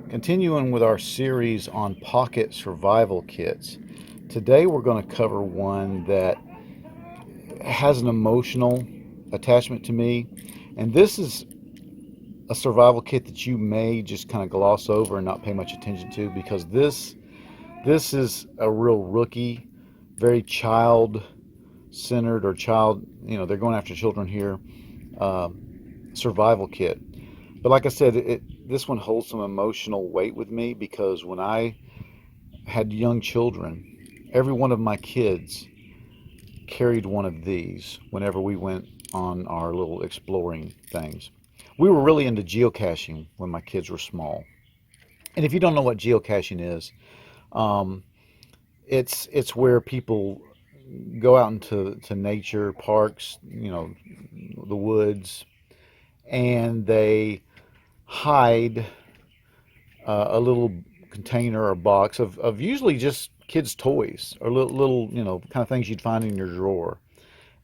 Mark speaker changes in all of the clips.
Speaker 1: Continuing with our series on pocket survival kits. Today we're going to cover one that has an emotional attachment to me. And this is a survival kit that you may just kind of gloss over and not pay much attention to, because this is a real rookie, very child centered, or child, they're going after children here, uh, survival kit. But like I said, this one holds some emotional weight with me, because when I had young children, every one of my kids carried one of these whenever we went on our little exploring things. We were really into geocaching when my kids were small. And if you don't know what geocaching is, um, it's where people go out into nature, parks, the woods, and they hide a little container or box of usually just kids' toys, or little, kind of things you'd find in your drawer.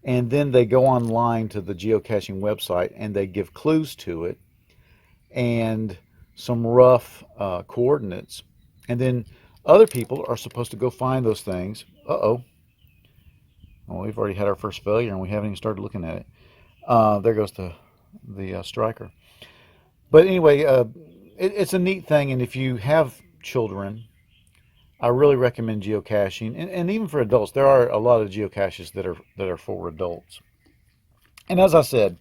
Speaker 1: And then they go online to the geocaching website and they give clues to it and some rough coordinates. And then other people are supposed to go find those things. Uh-oh. Well, we've already had our first failure and we haven't even started looking at it. There goes the striker. But anyway, it's a neat thing. And if you have children, I really recommend geocaching, and even for adults. There are a lot of geocaches that are for adults. And as I said,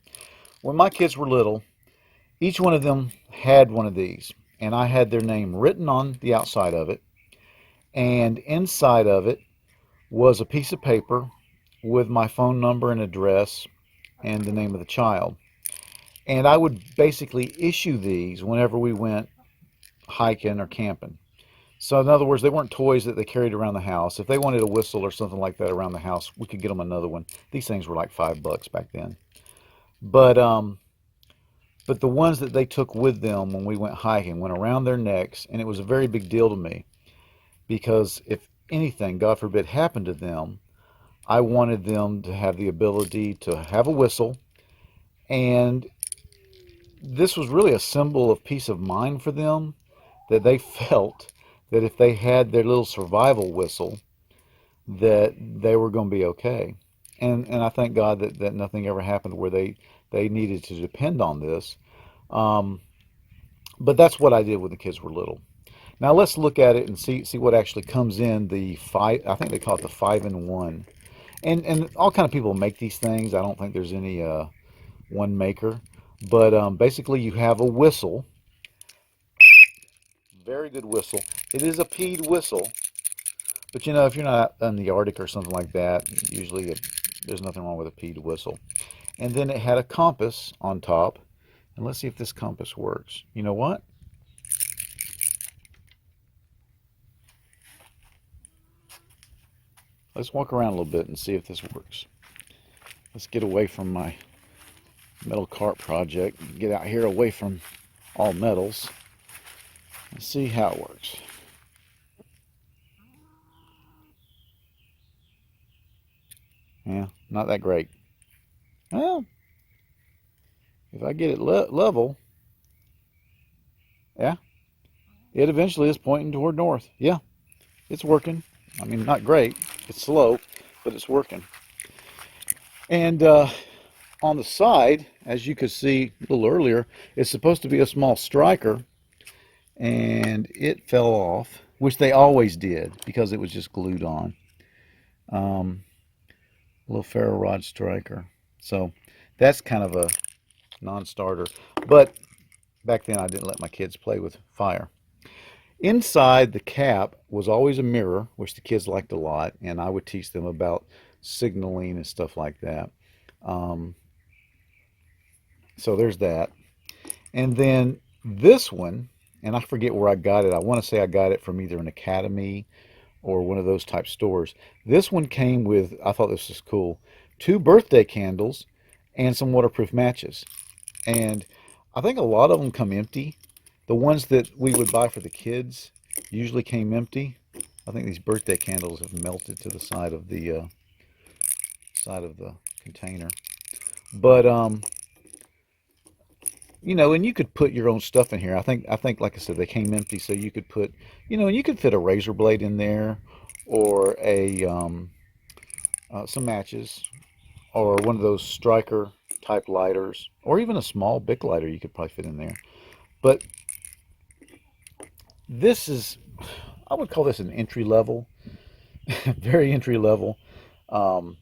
Speaker 1: when my kids were little, each one of them had one of these, and I had their name written on the outside of it, and inside of it was a piece of paper with my phone number and address and the name of the child. And I would basically issue these whenever we went hiking or camping. So in other words, they weren't toys that they carried around the house. If they wanted a whistle or something like that around the house, we could get them another one. These things were like $5 back then. But but the ones that they took with them when we went hiking went around their necks, and it was a very big deal to me, because if anything, God forbid, happened to them, I wanted them to have the ability to have a whistle. And this was really a symbol of peace of mind for them, that they felt that if they had their little survival whistle, that they were going to be okay. And I thank God that nothing ever happened where they needed to depend on this. Um, but that's what I did when the kids were little. Now let's look at it and see what actually comes in the five. I think they call it the 5-in-1. And all kind of people make these things. I don't think there's any one maker. But basically, you have a whistle. Very good whistle. It is a peed whistle. But if you're not in the Arctic or something like that, usually there's nothing wrong with a peed whistle. And then it had a compass on top. And let's see if this compass works. You know what? Let's walk around a little bit and see if this works. Let's get away from my metal cart project and get out here away from all metals and see how it works. Yeah, not that great. Well, if I get it level, yeah, it eventually is pointing toward north. Yeah, it's working. I mean, not great. It's slow, but it's working. And on the side, as you could see a little earlier, it's supposed to be a small striker, and it fell off, which they always did because it was just glued on. A little ferro rod striker. So that's kind of a non-starter. But back then I didn't let my kids play with fire. Inside the cap was always a mirror, which the kids liked a lot, and I would teach them about signaling and stuff like that. Um, so there's that. And then this one, and I forget where I got it. I want to say I got it from either an academy or one of those type stores. This one came with, I thought this was cool, 2 birthday candles and some waterproof matches. And I think a lot of them come empty. The ones that we would buy for the kids usually came empty. I think these birthday candles have melted to the side of the container. But and you could put your own stuff in here. I think, like I said, they came empty, so you could put, and you could fit a razor blade in there, or some matches, or one of those striker type lighters, or even a small Bic lighter you could probably fit in there. But this is, I would call this an entry level, very entry level um,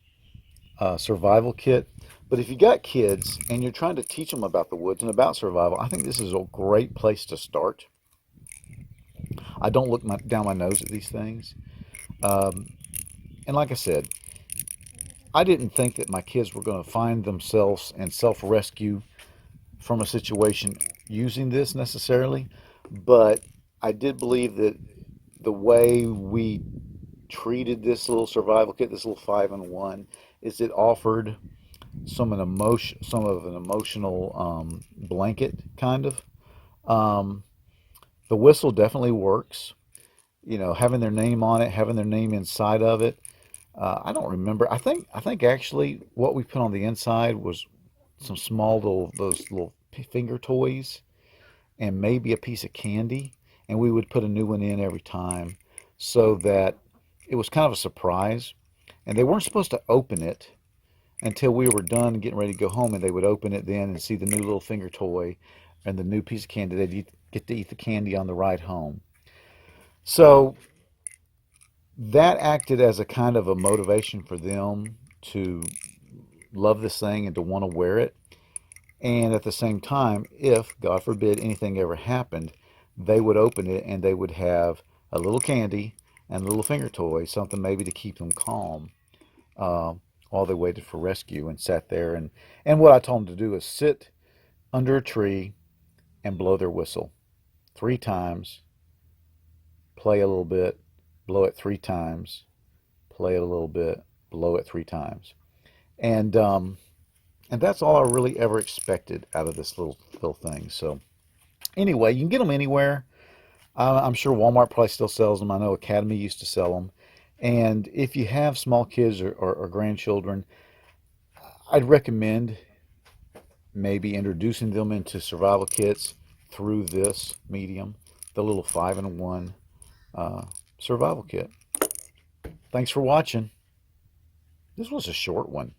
Speaker 1: survival kit. But if you got kids and you're trying to teach them about the woods and about survival, I think this is a great place to start. I don't look down my nose at these things. Um, and like I said, I didn't think that my kids were going to find themselves and self-rescue from a situation using this necessarily, but I did believe that the way we treated this little survival kit, this little 5-in-1, is it offered some of an emotional blanket kind of. Um, the whistle definitely works. Having their name on it, having their name inside of it. I don't remember. I think actually what we put on the inside was some small those little finger toys and maybe a piece of candy, and we would put a new one in every time so that it was kind of a surprise. And they weren't supposed to open it until we were done getting ready to go home, and they would open it then and see the new little finger toy and the new piece of candy. Get to eat the candy on the ride home. So that acted as a kind of a motivation for them to love this thing and to want to wear it. And at the same time, if, God forbid, anything ever happened, they would open it and they would have a little candy and a little finger toy, something maybe to keep them calm uh, while they waited for rescue and sat there. And what I told them to do is sit under a tree and blow their whistle 3 times, play a little bit, blow it 3 times, play it a little bit, blow it 3 times. And that's all I really ever expected out of this little thing. So anyway, you can get them anywhere. I'm sure Walmart probably still sells them. I know Academy used to sell them. And if you have small kids or grandchildren, I'd recommend maybe introducing them into survival kits through this medium, the little 5-in-1 uh, survival kit. Thanks for watching. This was a short one.